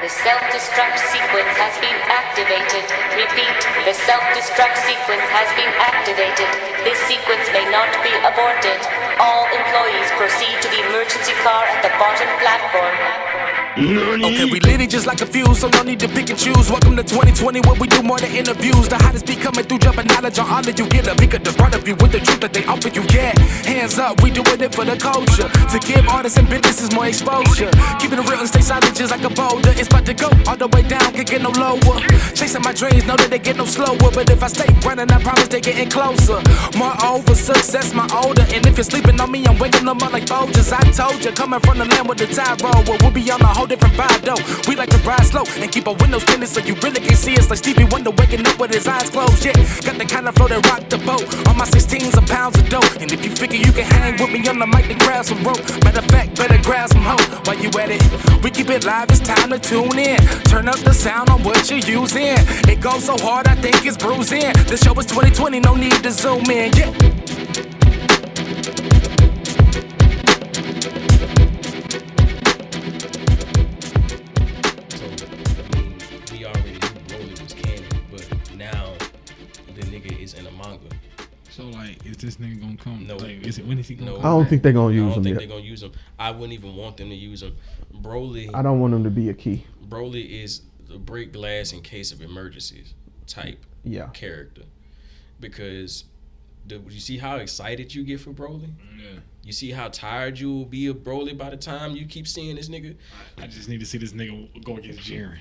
The self-destruct sequence has been activated. Repeat, the self-destruct sequence has been activated. This sequence may not be aborted. All employees proceed to the emergency car at the bottom platform. Okay, we lit it just like a fuse, so no need to pick and choose. Welcome to 2020, where we do more than interviews. The hottest be coming through, dropping knowledge on all of you. Get a peek at the front of you with the truth that they offer you. Yeah, hands up, we doing it for the culture. To give artists and businesses more exposure. Keeping it real and stay solid just like a boulder. It's about to go all the way down, can't get no lower. Chasing my dreams, know that they get no slower. But if I stay running, I promise they getting closer. Moreover, success my older. And if you're sleeping on me, I'm waking them up like Folgers. I told you, coming from the land with the tide roll. Well, we'll be on a whole different vibe though. We like to ride slow and keep our windows tinted so you really can see us like Stevie Wonder waking up with his eyes closed. Yeah, got the kind of flow that rock the boat. On my 16s of pounds of dough. And if you figure you can hang with me on the mic, then grab some rope. Matter of fact, better grab some hope while you at it. We keep it live, it's time to tune in. Turn up the sound on what you're using. It goes so hard, I think it's bruising. The show is 2020, no need to zoom in. Yeah. So like, is this nigga gonna come? No. Like, when is he gonna? No. come? I don't think they're gonna use him. I don't think yet. they're gonna use him. I wouldn't even want them to use him. Broly. I don't want him to be a key. Broly is the break glass in case of emergencies type character, because you see how excited you get for Broly. Yeah. You see how tired you will be of Broly by the time you keep seeing this nigga. I just need to see this nigga go against Jiren.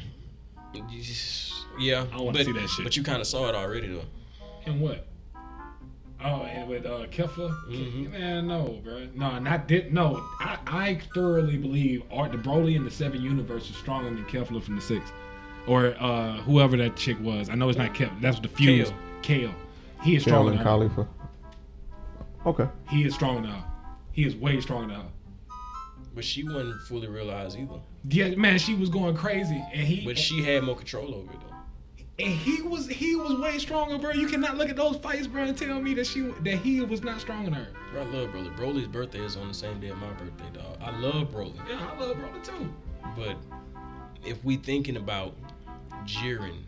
Yeah, I want to see that shit. But you kind of saw it already though. And what? Oh, and with Kefla? Mm-hmm. Man, no, bro. No, not that. No, I thoroughly believe the Broly in the 7 universe is stronger than Kefla from the 6. Or whoever that chick was. I know it's not Kefla. That's the fuse. Kale. He is stronger than her. Khalifa. Okay. He is stronger than her. He is way stronger than her. But she wasn't fully realized either. Yeah, man, she was going crazy. But she had more control over it though. And he was way stronger, bro. You cannot look at those fights, bro, and tell me that he was not stronger than her. Bro, I love Broly. Broly's birthday is on the same day of my birthday, dog. I love Broly. Yeah, I love Broly too. But if we thinking about Jiren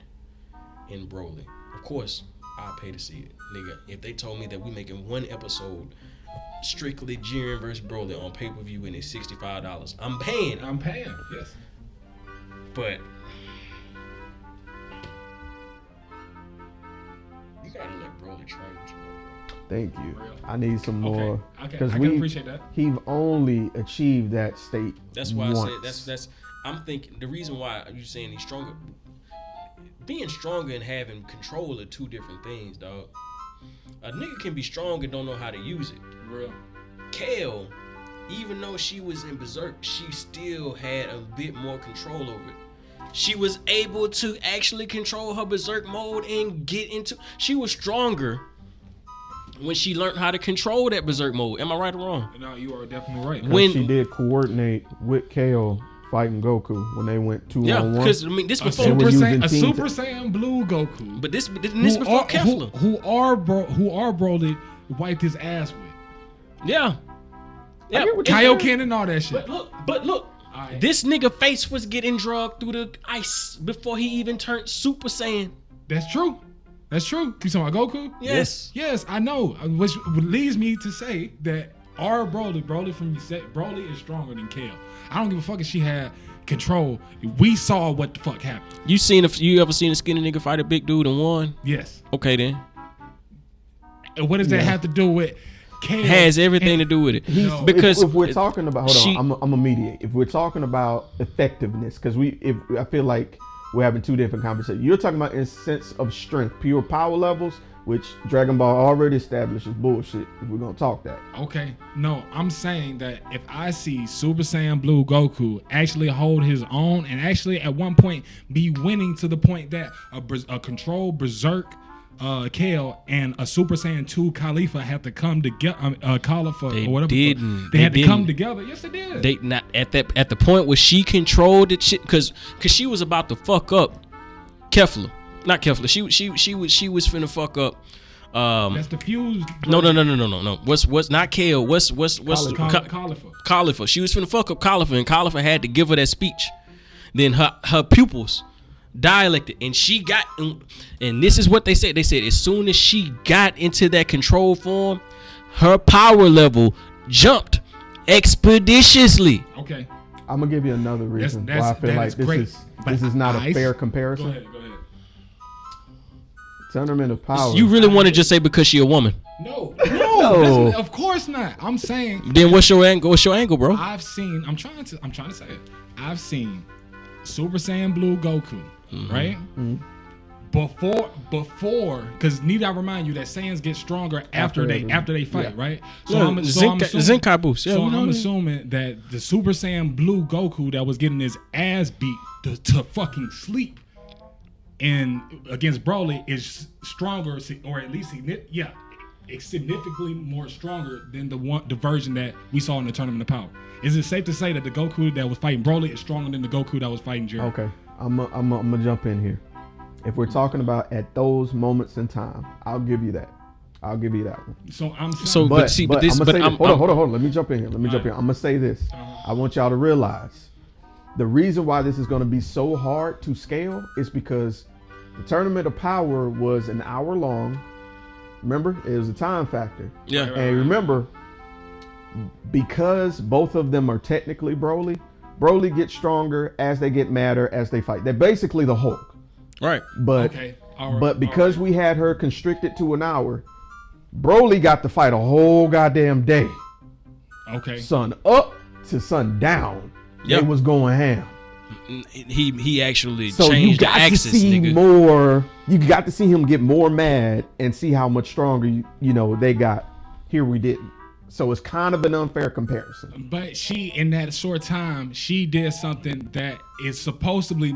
and Broly, of course I'll pay to see it, nigga. If they told me that we making one episode strictly Jiren versus Broly on pay-per-view and it's $65, I'm paying. I'm paying. Yes. But you gotta let Broly train you. Thank you. I need some more. Okay, I can appreciate that. He've only achieved that state. That's why once. I said that's. I'm thinking the reason why you saying he's stronger. Being stronger and having control are two different things, dog. A nigga can be strong and don't know how to use it. Real. Kale, even though she was in Berserk, she still had a bit more control over it. She was able to actually control her Berserk mode and get into. She was stronger when she learned how to control that Berserk mode. Am I right or wrong? No, you are definitely right. When she did coordinate with Kale fighting Goku when they went 2-on-1. Yeah, because I mean this before Super Saiyan Blue Goku. But this before Kefla. Who are Broly wiped his ass with. Yeah. Yeah. Kaioken and all that shit. But look. Right. This nigga face was getting drugged through the ice before he even turned Super Saiyan. That's true. That's true. You talking about Goku? Yes. Yes, I know. Which leads me to say that our Broly is stronger than Kale. I don't give a fuck if she had control. We saw what the fuck happened. You ever seen a skinny nigga fight a big dude and won? Yes. Okay then. And what does that have to do with Kale? Has everything to do with it. Because if we're talking about, I'm a mediate. If we're talking about effectiveness, because I feel like we're having two different conversations. You're talking about in sense of strength, pure power levels, which Dragon Ball already established is bullshit. If we're gonna talk that. Okay. No, I'm saying that if I see Super Saiyan Blue Goku actually hold his own and actually at one point be winning to the point that a controlled Berserk Kale and a Super Saiyan 2 Khalifa had to come together. Khalifa or whatever. They had to come together. Yes, they did. They not at the point where she controlled the shit because she was about to fuck up Kefla. Not Kefla. She was finna fuck up. That's the fuse. No. What's not Kale? What's Khalifa. Khalifa. She was finna fuck up Khalifa, and Khalifa had to give her that speech. then her pupils dilated, and she got, and this is what they said. They said as soon as she got into that control form, her power level jumped expeditiously. Okay. I'm gonna give you another reason That's- why I feel like this is not a fair comparison. Go ahead. Tournament of Power. You really want to just say because she a woman? No, No. of course not. I'm saying Then what's your angle? What's your angle, bro? I'm trying to say it. I've seen Super Saiyan Blue Goku, right? Before, because need I remind you that Saiyans get stronger after they fight, right? So Yeah, I'm Zenkai boost. Yeah, so we know I'm that. assuming that the Super Saiyan Blue Goku that was getting his ass beat to fucking sleep and against Broly is stronger, or at least it's significantly more stronger than the version that we saw in the Tournament of Power. Is it safe to say that the Goku that was fighting Broly is stronger than the Goku that was fighting Jiren? Okay, I'm gonna jump in here. If we're talking about at those moments in time, I'll give you that. I'll give you that one. So I'm saying, So- But see, but this- I'm but gonna say I'm- this. Hold on. Let me jump in here. I'm gonna say this. I want y'all to realize the reason why this is gonna be so hard to scale is because the Tournament of Power was an hour long. Remember, it was a time factor. Yeah. And remember, because both of them are technically Broly gets stronger as they get madder as they fight. They're basically the Hulk. Right. But Okay, all right, but because all right. we had her constricted to an hour, Broly got to fight a whole goddamn day. okay. Sun up to sun down. Yep. They was going ham. He actually So you changed the got to axis, see nigga. more. You got to see him get more mad and see how much stronger they got. Here we didn't. So it's kind of an unfair comparison. But she, in that short time, she did something that is supposedly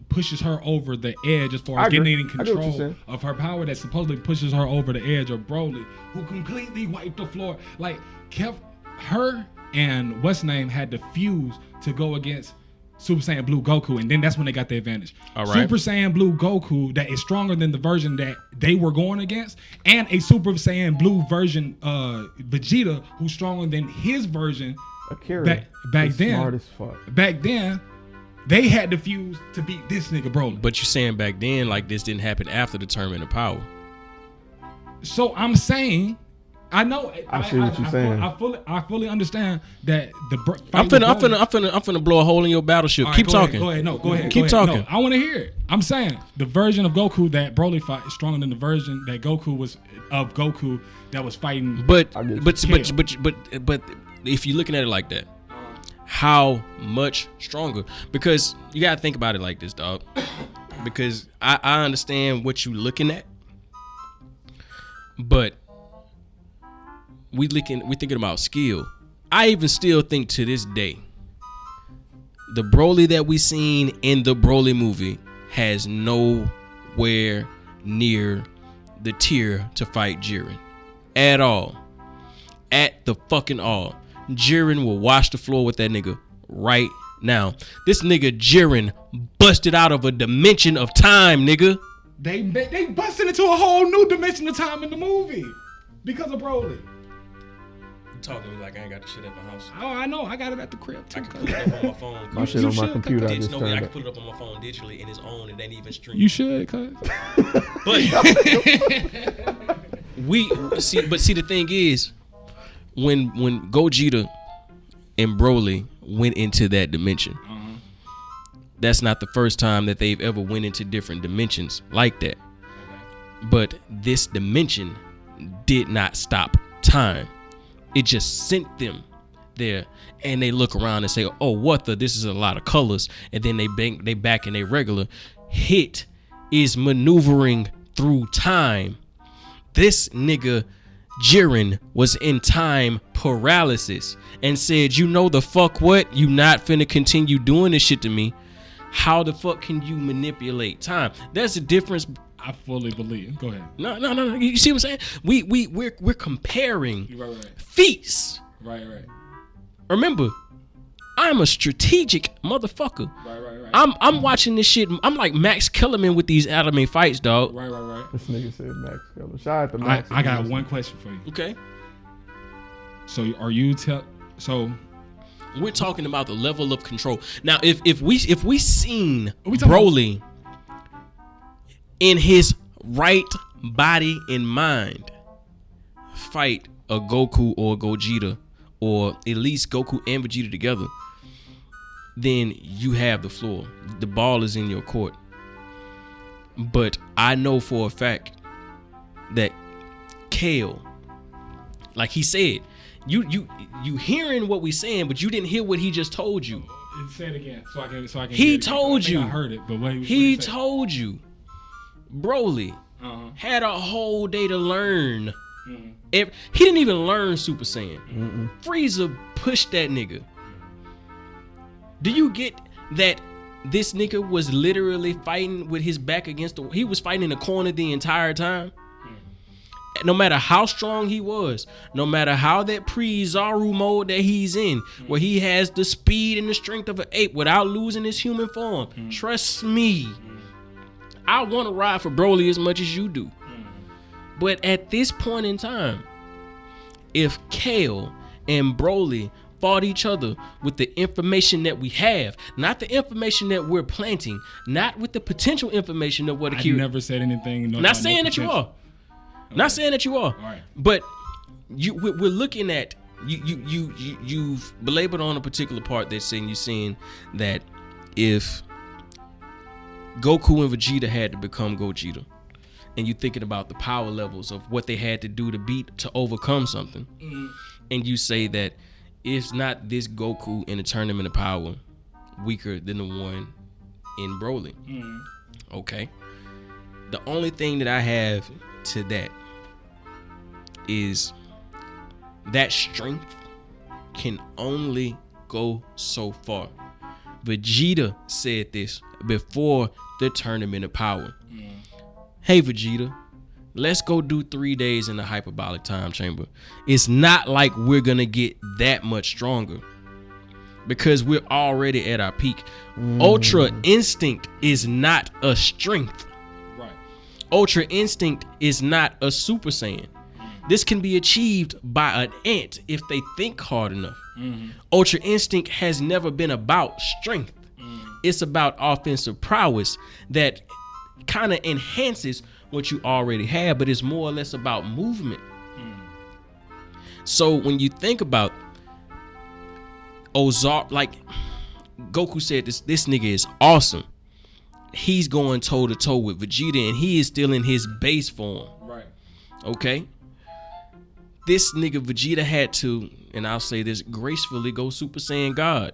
pushes her over the edge as far I as getting agree. in I get what you're control saying. of her power. That supposedly pushes her over the edge of Broly, who completely wiped the floor. Like kept her and what's name had to fuse to go against Super Saiyan Blue Goku, and then that's when they got the advantage. All right. Super Saiyan Blue Goku that is stronger than the version that they were going against, and a Super Saiyan Blue version Vegeta who's stronger than his version. Akira Back is then, smart as fuck. Back then, they had to fuse to beat this nigga Broly. But you're saying back then, like this didn't happen after the Tournament of Power. So I'm saying, I know. I see what you're saying. I fully understand that I'm finna blow a hole in your battleship. All right, Keep go talking. Ahead, go ahead. No, go ahead. Keep go ahead. talking. No, I want to hear it. I'm saying the version of Goku that Broly fight is stronger than the version that Goku was of Goku that was fighting. But I get you. but if you're looking at it like that, how much stronger? Because you gotta think about it like this, dog. Because I understand what you're looking at, but we thinking about skill. I even still think to this day, the Broly that we seen in the Broly movie has nowhere near the tier to fight Jiren at all. At the fucking all. Jiren will wash the floor with that nigga right now. This nigga Jiren busted out of a dimension of time, nigga. They busted into a whole new dimension of time in the movie because of Broly. Talking to me like I ain't got the shit at my house. Oh, I know. I got it at the crib too. I can put it up on my phone. My shit on my should, computer. I cuz. just I turned can it. put it up on my phone digitally and it's on. It ain't even streamed. You should, cuz. But see the thing is, when Gogeta and Broly went into that dimension, that's not the first time that they've ever went into different dimensions like that. But this dimension did not stop time. It just sent them there, and they look around and say, "Oh, what the? This is a lot of colors." And then they back in their regular. Hit is maneuvering through time. This nigga Jiren was in time paralysis and said, "You know the fuck what? You not finna continue doing this shit to me. How the fuck can you manipulate time?" There's a difference. I fully believe. Go ahead. No. You see what I'm saying? We're comparing Right. feats. Right. Remember, I'm a strategic motherfucker. Right. I'm watching this shit. I'm like Max Kellerman with these anime fights, dog. Right. This nigga said Max Keller. Shout out to Max. I got one question for you. Okay. So are you so We're talking about the level of control. Now, if we seen we talking Broly in his right body and mind fight a Goku or a Gogeta, or at least Goku and Vegeta together, then you have the floor. The ball is in your court. But I know for a fact that Kale, like he said, you hearing what we saying, but you didn't hear what he just told you. Say it again, so I can. He told you. I heard it, but what he told you. Broly had a whole day to learn. He didn't even learn Super Saiyan. Frieza pushed that nigga. Do you get that? This nigga was literally fighting with his back against the. He was fighting in the corner the entire time. No matter how strong he was, no matter how that pre-Zaru mode that he's in, where he has the speed and the strength of an ape without losing his human form. Trust me, I want to ride for Broly as much as you do. But at this point in time, if Kale and Broly fought each other with the information that we have, not the information that we're planting, not with the potential information of what I never said anything. Not saying that you are. Okay. Not saying that you are. All right. But we're looking at you've belabored on a particular part that's saying you're saying that if Goku and Vegeta had to become Gogeta, and you're thinking about the power levels of what they had to do to overcome something, and you say that it's not this Goku in the Tournament of Power weaker than the one in Broly. Okay. The only thing that I have to that is that strength can only go so far. Vegeta said this before the Tournament of Power. Hey Vegeta, let's go do 3 days in the hyperbolic time chamber. It's not like we're gonna get that much stronger because we're already at our peak. Ultra Instinct is not a strength. Right. Ultra Instinct is not a Super Saiyan. This can be achieved by an ant if they think hard enough. Ultra Instinct has never been about strength. It's about offensive prowess that kind of enhances what you already have, but it's more or less about movement. So when you think about Ozark, like Goku said, this nigga is awesome. He's going toe to toe with Vegeta, and he is still in his base form. Right. Okay. This nigga Vegeta had to, and I'll say this gracefully, go Super Saiyan God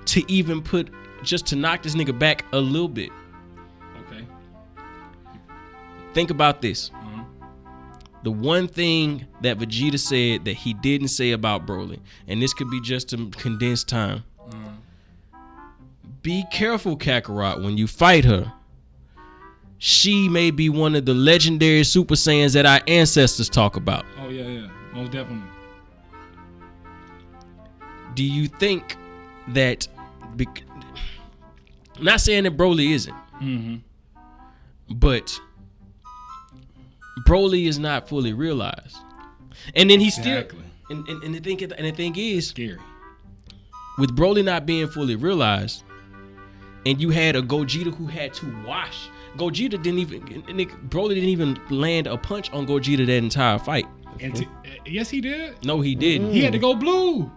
to even just to knock this nigga back a little bit. Okay. Think about this. The one thing that Vegeta said that he didn't say about Broly, and this could be just to condense time. Be careful, Kakarot, when you fight her. She may be one of the legendary Super Saiyans that our ancestors talk about. Oh, yeah. Most definitely. Do you think that... I'm not saying that Broly isn't. But Broly is not fully realized. And then he's still... And the thing is... Scary. With Broly not being fully realized, and you had a Gogeta who had to wash... Broly didn't even land a punch on Gogeta that entire fight. Yes, he did. No, he didn't. He had to go blue.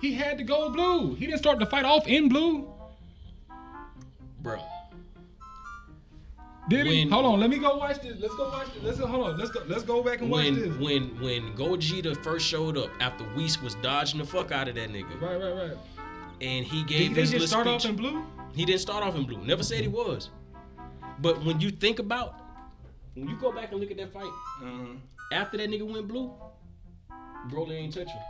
He didn't start the fight off in blue. Bro. Did he? Hold on, let me go watch this. Let's go watch this. Let's go back and watch this. When Gogeta first showed up after Whis was dodging the fuck out of that nigga. Right. And he gave his little speech. Did he start off in blue? He didn't start off in blue. Never said he was. But when you think about, when you go back and look at that fight, after that nigga went blue, Broly ain't touch him.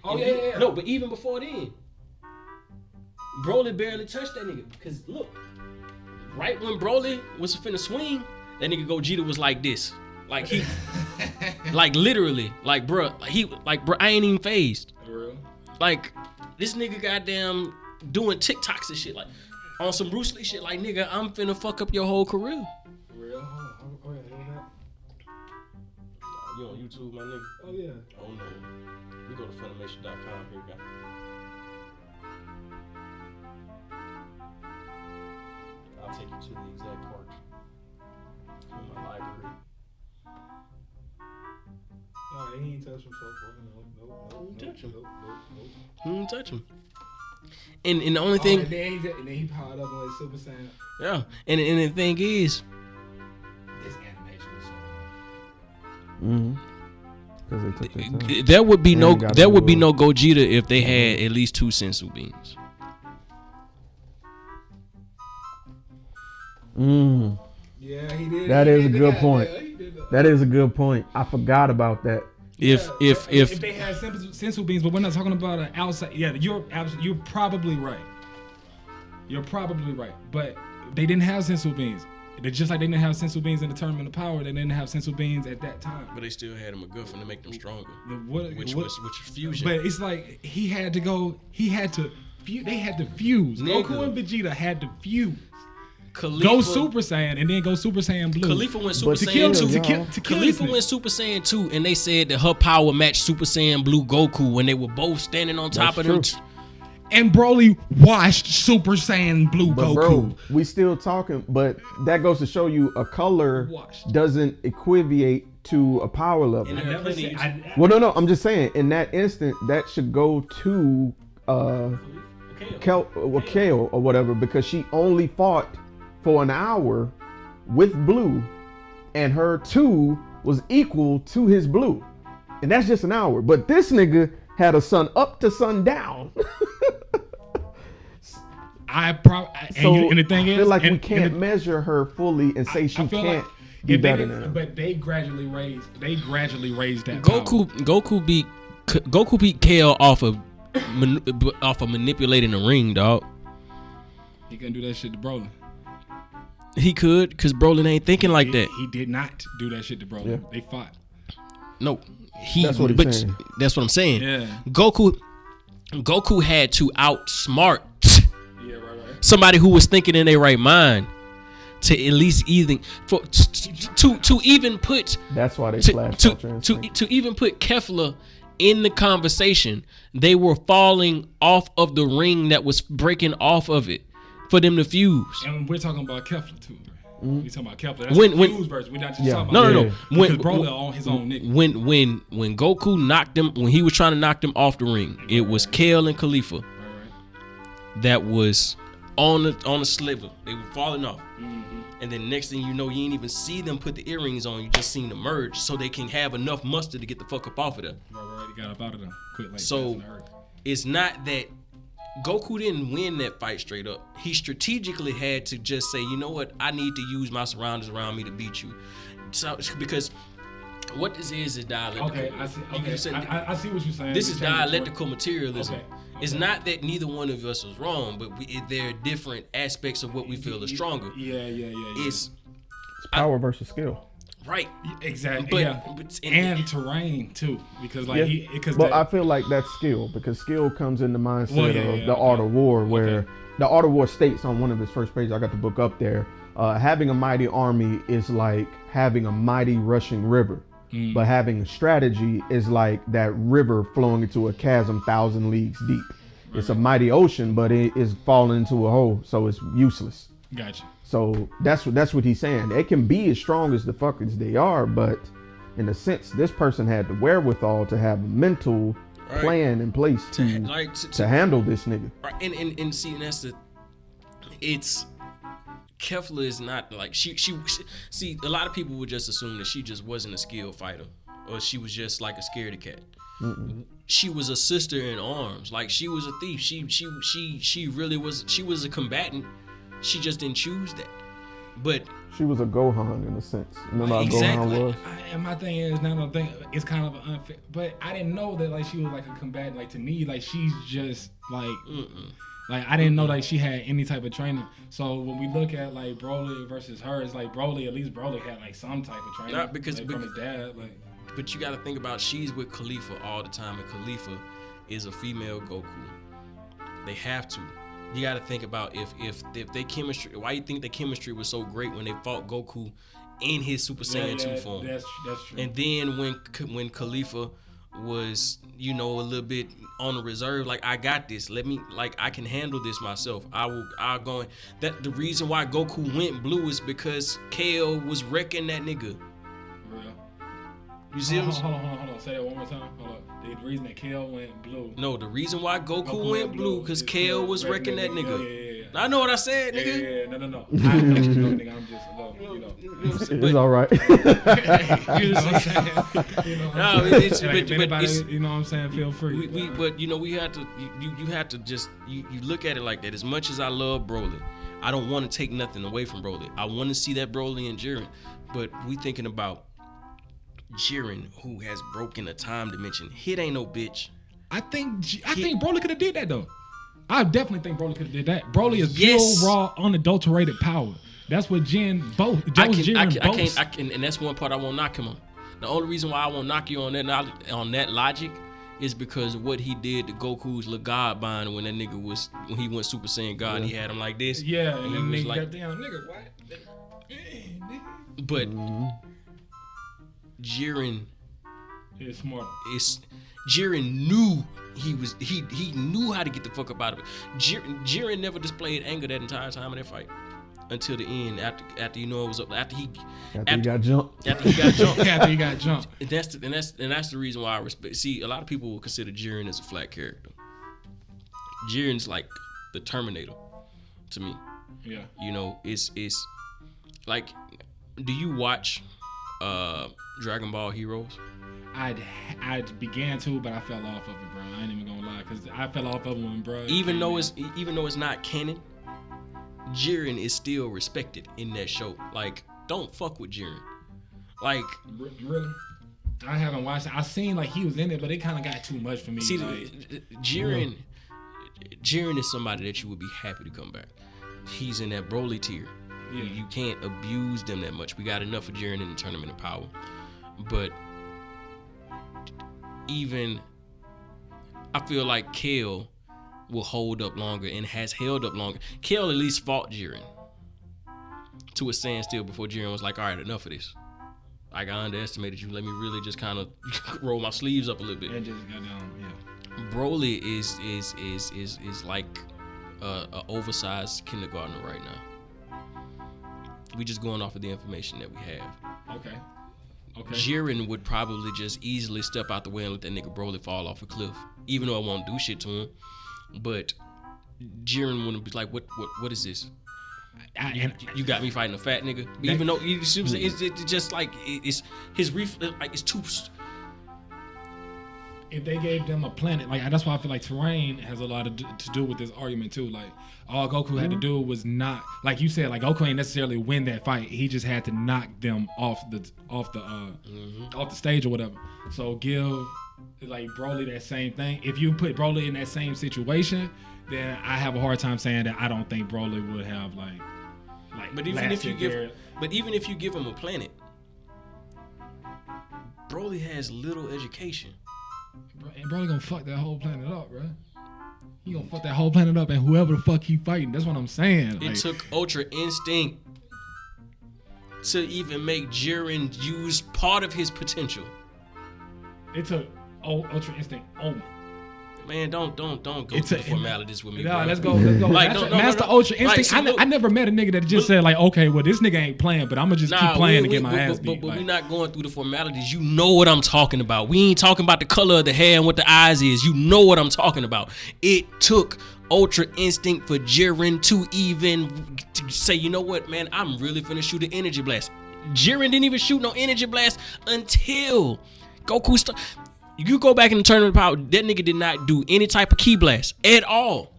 Oh, yeah. No, but even before then, Broly barely touched that nigga. Because look, right when Broly was finna swing, that nigga Gogeta was like this. Like he, like literally, like bro, I ain't even phased. For real? Like, this nigga goddamn doing TikToks and shit. Like, on some Bruce Lee shit, like, nigga, I'm finna fuck up your whole career. For real? Oh, yeah. You on YouTube, my nigga? Oh, yeah. Oh, no. We go to Funimation.com. Here we go. I'll take you to the exact part in my library. No, he ain't touched him so far. Nope. Touch him. Nope. Touch him. And the only thing. And then he powered up on like Super Saiyan. Yeah. And the thing is. This animation was so. Mm-hmm. Because they took their time. There would be no no Gogeta if they had at least 2 sensu beans. Yeah, he did. That is a good point. That is a good point. I forgot about that. If they had sensu beans, but we're not talking about an outside. Yeah, you're probably right. You're probably right. But they didn't have sensu beans. They're just like they didn't have sensu beans in the Tournament of Power. They didn't have sensu beans at that time. But they still had a MacGuffin to make them stronger. Which was fusion. But it's like he had to go. They had to fuse. Nigga. Goku and Vegeta had to fuse. Khalifa, Go Super Saiyan and then go Super Saiyan Blue. Khalifa went Super to Saiyan 2. kill Khalifa went Super Saiyan 2, and they said that her power matched Super Saiyan Blue Goku when they were both standing on top of them. And Broly washed Super Saiyan Blue But Goku. bro, we still talking, but that goes to show you a color doesn't equivocate to a power level. Well, no, I'm just saying, in that instant, that should go to Kale or whatever, because she only fought for an hour with Blue, and her 2 was equal to his Blue, and that's just an hour. But this nigga had a sun up to sundown. And the thing is, I feel like we can't measure her fully and say she can't be better than him. But they gradually raised that. Goku beat Kale off of manipulating the ring, dog. He couldn't do that shit to Broly. He could, because Broly ain't thinking like that. He did not do that shit to Broly. Yeah. They fought. No, that's what he's saying. That's what I'm saying. Yeah. Goku had to outsmart somebody who was thinking in their right mind to at least even to even put. That's why they to even put Kefla in the conversation. They were falling off of the ring that was breaking off of it for them to fuse. And we're talking about Kefla too. Mm-hmm. We talking about Kefla. That's the fuse version. We're not just talking about no. When Broly on his own nigga. When Goku knocked him, when he was trying to knock them off the ring, it was Kale and Khalifa that was on the sliver. They were falling off. Mm-hmm. And then next thing you know, you ain't even see them put the earrings on. You just seen them merge so they can have enough muster to get the fuck up off of them. Right. He got up out of them quick. So it's not that Goku didn't win that fight straight up. He strategically had to just say, you know what, I need to use my surroundings around me to beat you. So because what this is dialectical. Okay, I see what you're saying. This is dialectical materialism. Okay. It's not that neither one of us was wrong, but there are different aspects of what we feel is stronger. Yeah. It's power versus skill. Right. Exactly. And terrain too, because I feel like that's skill, because skill comes in the mindset of the art of war, where the art of war states on one of his first pages. I got the book up there. Having a mighty army is like having a mighty rushing river. But having a strategy is like that river flowing into a chasm 1,000 leagues deep. It's a mighty ocean, but it is falling into a hole, so it's useless. Gotcha. So that's what he's saying. They can be as strong as the fuckers they are, but in a sense, this person had the wherewithal to have a mental plan in place to handle this nigga. Right. And see, and that's it's. Kefla is not like she see, a lot of people would just assume that she just wasn't a skilled fighter, or she was just like a scaredy cat. Mm-mm. She was a sister in arms. Like, she was a thief. She really was. She was a combatant. She just didn't choose that. But she was a Gohan in a sense. Remember how Gohan was? And my thing is, now the thing, it's kind of unfair, but I didn't know that like she was like a combatant. Like, to me, like, she's just like. Mm-mm. Like, I didn't know like she had any type of training. So when we look at like Broly versus her, it's like at least Broly had like some type of training. Not because from his dad. Like, but you got to think about, she's with Khalifa all the time, and Khalifa is a female Goku. They have to. You got to think about if they chemistry. Why you think the chemistry was so great when they fought Goku in his Super Saiyan 2 form? That's true. And then when Khalifa was, you know, a little bit on the reserve. Like, I got this. I can handle this myself. I'll go. That the reason why Goku went blue is because Kale was wrecking that nigga. Real. You see Hold on. Say that one more time. Hold on. The reason that Kale went blue. No, the reason why Goku went blue because Kale was wrecking that nigga. Yeah. I know what I said, nigga. Yeah. No. I know what you know, nigga. I'm just a little, you know. It's all right. You know what I'm saying? You know, No, you know what I'm saying? Feel free. But you know, we had to. You had to just you look at it like that. As much as I love Broly, I don't want to take nothing away from Broly. I want to see that Broly and Jiren, but we thinking about Jiren, who has broken a time dimension. Hit ain't no bitch. I think Broly could have did that though. I definitely think Broly could have did that. Broly is pure, raw, unadulterated power. That's what Jiren boasts. I can, and that's one part I won't knock him on. The only reason why I won't knock you on that logic is because of what he did to Goku's little God bind when he went Super Saiyan God, and he had him like this. Yeah, and then he was nigga like, got down, nigga, what? But Jiren is smart. Jiren knew he knew how to get the fuck up out of it. Jiren never displayed anger that entire time of that fight until the end. After you know it was up. After he got jumped. After he got jumped. And that's the reason why I respect. See, a lot of people will consider Jiren as a flat character. Jiren's like the Terminator to me. Yeah. You know, it's like, do you watch Dragon Ball Heroes? I began to, but I fell off of it, bro. I ain't even gonna lie, cause I fell off of it when, bro. Even though it's not canon, Jiren is still respected in that show. Like, don't fuck with Jiren. Like, really? I haven't watched it. I seen like he was in it, but it kind of got too much for me. See, like, Jiren is somebody that you would be happy to come back. He's in that Broly tier. Yeah. You can't abuse them that much. We got enough of Jiren in the Tournament of Power, but even I feel like Kale will hold up longer and has held up longer. Kale at least fought Jiren to a standstill before Jiren was like, all right, enough of this. Like, I underestimated you. Let me really just kind of roll my sleeves up a little bit. And just go down, yeah. Broly is like a oversized kindergartner right now. We just going off of the information that we have. Okay. Jiren would probably just easily step out the way and let that nigga Broly fall off a cliff, even though I won't do shit to him. But Jiren wouldn't be like, what is this? You got me fighting a fat nigga, even though it's just like it's his like it's too. If they gave them a planet, like that's why I feel like terrain has a lot to do with this argument too. Like all Goku had to do was not, like you said, like Goku ain't necessarily win that fight. He just had to knock them off the stage or whatever. So give like Broly that same thing. If you put Broly in that same situation, then I have a hard time saying that I don't think Broly would have like. But even if you give him a planet, Broly has little education. And Broly gonna fuck that whole planet up, bro. He gonna fuck that whole planet up, and whoever the fuck he fighting, that's what I'm saying. It took Ultra Instinct to even make Jiren use part of his potential. It took Ultra Instinct only. Man, don't go through the formalities with me. Nah, bro. let's go. Like, Master Ultra Instinct. Like, I never met a nigga that just said like, okay, well this nigga ain't playing, but I'm gonna just keep playing to get my ass beat. But we're not going through the formalities. You know what I'm talking about. We ain't talking about the color of the hair and what the eyes is. You know what I'm talking about. It took Ultra Instinct for Jiren to even say, you know what, man, I'm really finna shoot an energy blast. Jiren didn't even shoot no energy blast until Goku started. You go back in the Tournament of Power, that nigga did not do any type of key blast at all.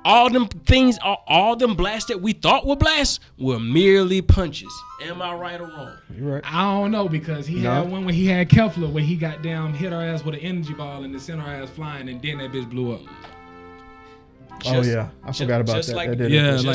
All them things, all them blasts that we thought were blasts were merely punches. Am I right or wrong? You're right. I don't know, because he had one when he had Kefla where he got down, hit her ass with an energy ball and then sent her ass flying, and then that bitch blew up. I forgot about that. Like,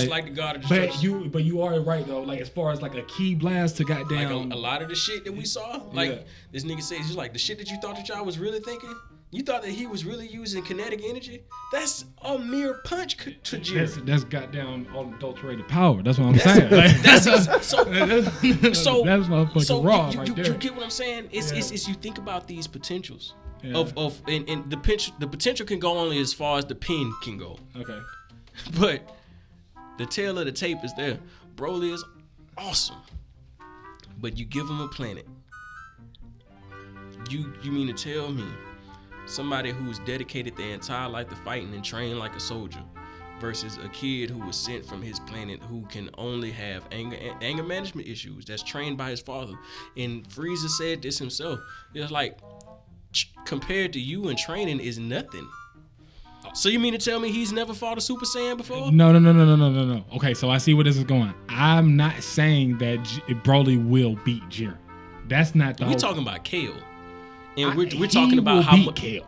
like the God of Destruction. But you are right though. Like as far as like a key blast to goddamn. Like a lot of the shit that we saw. Like this nigga says, he's like the shit that you thought that y'all was really thinking. You thought that he was really using kinetic energy. That's a mere punch to Jiren. That's goddamn unadulterated power. That's what I'm saying. That's motherfucking raw right there. You get what I'm saying? It's you think about these potentials. and the potential can go only as far as the pen can go. Okay. But the tail of the tape is there. Broly is awesome, but you give him a planet. You mean to tell me somebody who's dedicated their entire life to fighting and trained like a soldier versus a kid who was sent from his planet who can only have anger management issues, that's trained by his father? And Frieza said this himself. It's like, compared to you in training is nothing. So you mean to tell me he's never fought a Super Saiyan before? No. Okay, so I see where this is going. I'm not saying that Broly will beat Jiren. That's not the. We're talking about Kale, and we're talking about how much Kale.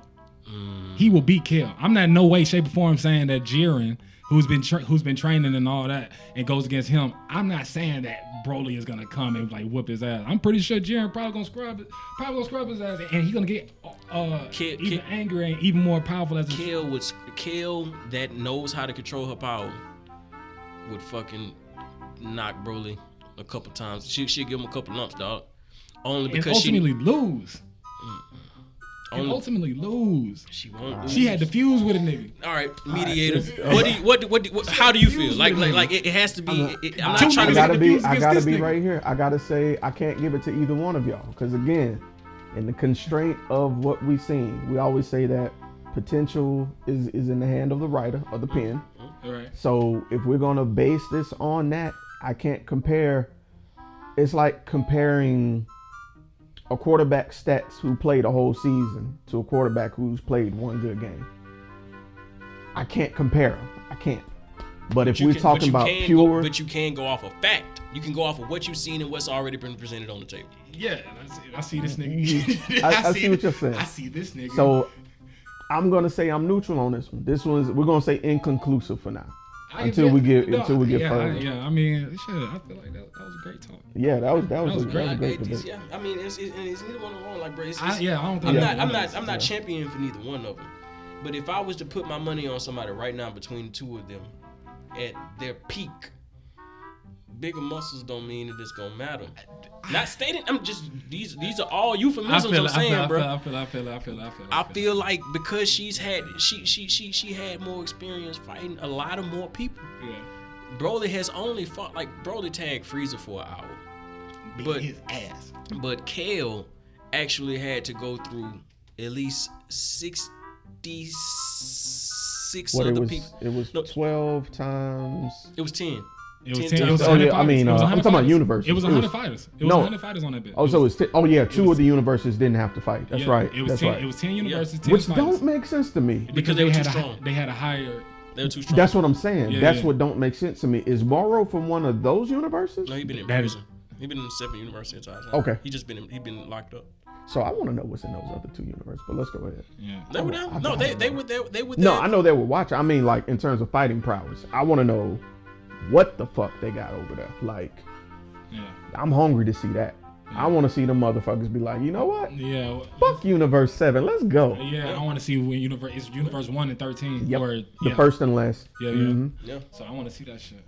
He will beat Kale. I'm not in no way, shape, or form saying that Jiren, who's been training and all that, and goes against him. I'm not saying that Broly is gonna come and like whip his ass. I'm pretty sure Jiren probably gonna scrub his ass, and he's gonna get even angry and even more powerful as Kale that knows how to control her power would fucking knock Broly a couple times. She'll give him a couple lumps, dog. Only because ultimately lose. Ultimately lose. She won't lose. She had to fuse with a nigga. All right, mediator. What? How do you feel? Like it has to be. I'm not trying to. I gotta be right here. I gotta say I can't give it to either one of y'all because again, in the constraint of what we've seen, we always say that potential is in the hand of the writer or the pen. All right. So if we're gonna base this on that, I can't compare. It's like comparing a quarterback stats who played a whole season to a quarterback who's played one good game. I can't compare them. I can't. But if we're talking about pure... But you can go off of fact. You can go off of what you've seen and what's already been presented on the table. Yeah, I see this nigga. I see what you're saying. I see this nigga. So I'm going to say I'm neutral on this one. This one's, we're going to say inconclusive for now. Until we get further. I mean, shit, I feel like that was a great talk. Yeah, that was great. That was great debate. Yeah, I mean, it's neither one wrong. Like, bro, I'm not championing for neither one of them. But if I was to put my money on somebody right now between the two of them at their peak, bigger muscles don't mean that it's gonna matter. Not stating. I'm just these are all euphemisms. I'm saying, bro. I feel like because she had more experience fighting a lot of more people. Yeah. Broly has only fought Broly tagged Frieza for an hour. Beat his ass. But Kale actually had to go through at least 66 other people. It was 12 times. It was 10. It was 10 10. times. I'm talking about universe. It was 100 fighters. It was 100 fighters on that bit. Oh, so it's 10. Oh, yeah. Two of the universes didn't have to fight. That's right. It was 10. It was 10 universes. 10 which fighters. don't make sense to me. Because they were too strong. They had a higher. They were too strong. That's what I'm saying. That's what don't make sense to me. Is Morrow from one of those universes? No, he been in prison. He been in 7 universes the entire time. Okay. He been locked up. So I want to know what's in those other 2 universes, but let's go ahead. Yeah. They were there. No, they were there. They were there. No, I know they were watching. I mean, like in terms of fighting prowess, I want to know what the fuck they got over there. Like, I'm hungry to see that. I want to see them motherfuckers be like, you know what? Yeah. Fuck Universe 7. Let's go. Yeah, I want to see when Universe 1 and 13. Yep. Or, the first and last. Yeah. Mm-hmm. Yeah. So I want to see that shit.